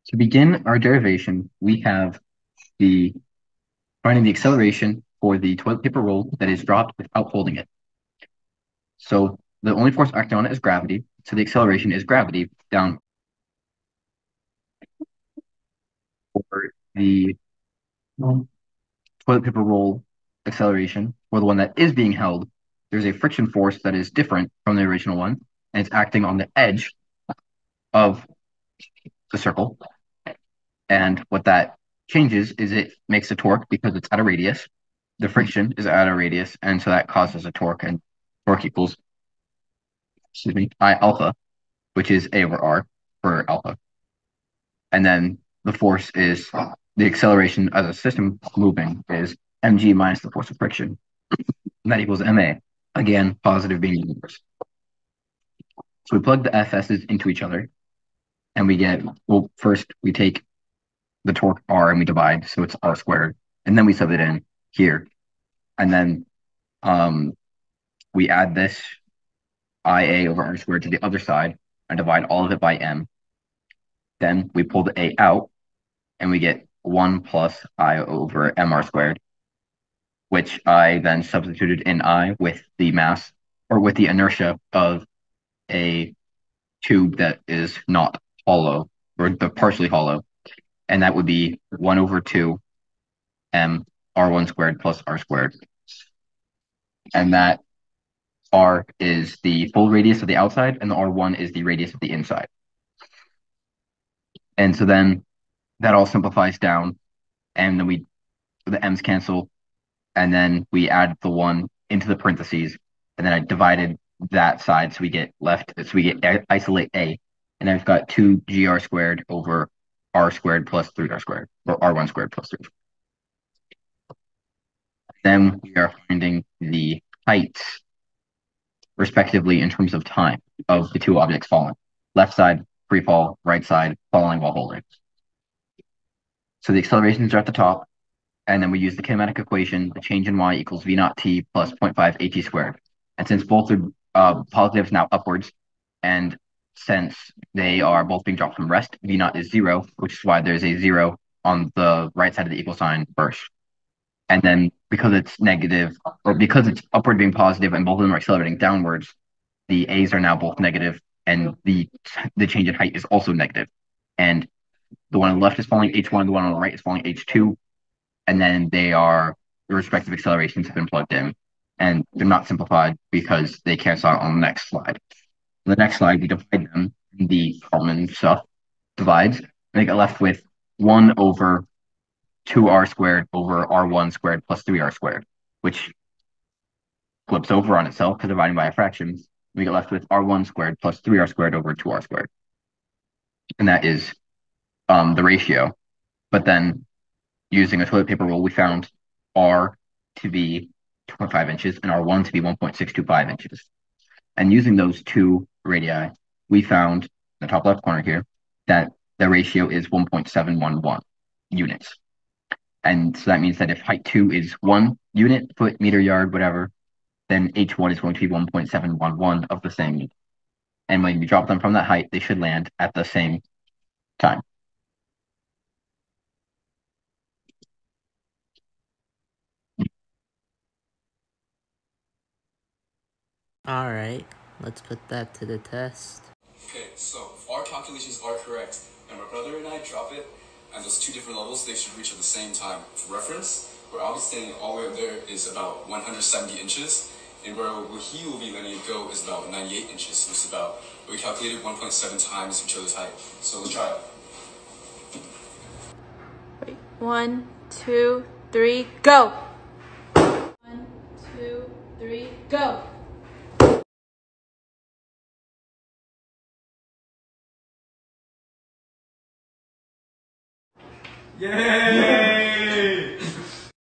To begin our derivation, we have the finding the acceleration for the toilet paper roll that is dropped without holding it. So the only force acting on it is gravity. So the acceleration is gravity down for the toilet paper roll acceleration, or the one that is being held. There's a friction force that is different from the original one, and it's acting on the edge of the circle. And what that changes is it makes a torque because it's at a radius. The friction is at a radius, and so that causes a torque, and torque equals, excuse me, I alpha, which is A over R for alpha. And then the force is the acceleration as a system moving is mg minus the force of friction. And that equals ma. Again, positive being the inverse. So we plug the FS's into each other, and we get, well, first we take the torque R and we divide, so it's R squared. And then we sub it in here. And then we add this IA over R squared to the other side and divide all of it by M. Then we pull the A out and we get 1 plus I over MR squared, which I then substituted in I with the mass or with the inertia of a tube that is not hollow or partially hollow. And that would be 1 over 2 M R1 squared plus R squared. And that R is the full radius of the outside, and the R1 is the radius of the inside. And so then that all simplifies down, and then the M's cancel, and then we add the 1 into the parentheses, and then I divided that side so we get isolate A, and I've got 2 GR squared over R squared plus 3R squared, or R1 squared plus 3. Then we are finding the heights respectively in terms of time of the two objects falling. Left side, free fall, right side, falling while holding. So the accelerations are at the top, and then we use the kinematic equation, the change in y equals v naught t plus 0.5 at squared. And since both are positives now upwards, and since they are both being dropped from rest, v naught is 0, which is why there's a 0 on the right side of the equal sign first. And then because it's negative, or because it's upward being positive and both of them are accelerating downwards, the A's are now both negative, and the change in height is also negative. And the one on the left is falling h1, the one on the right is falling h2, and then the respective accelerations have been plugged in. And they're not simplified because they cancel out on the next slide. On the next slide, we divide them, and the common stuff divides, and they get left with 1 over 2R squared over R1 squared plus 3R squared, which flips over on itself because dividing by a fraction. We get left with R1 squared plus 3R squared over 2R squared. And that is the ratio. But then using a toilet paper rule, we found R to be 2.5 inches and R1 to be 1.625 inches. And using those two radii, we found in the top left corner here that the ratio is 1.711 units. And so that means that if height 2 is 1 unit, foot, meter, yard, whatever, then H1 is going to be 1.711 of the same unit. And when you drop them from that height, they should land at the same time. All right, let's put that to the test. Okay, so if our calculations are correct, and my brother and I drop it, and those two different levels, they should reach at the same time. For reference, where I'll be standing all the way up there is about 170 inches, and where he will be letting it go is about 98 inches. So it's about, we calculated 1.7 times each other's height. So let's try it. Wait, 1, 2, 3, go! 1, 2, 3, go! Yay!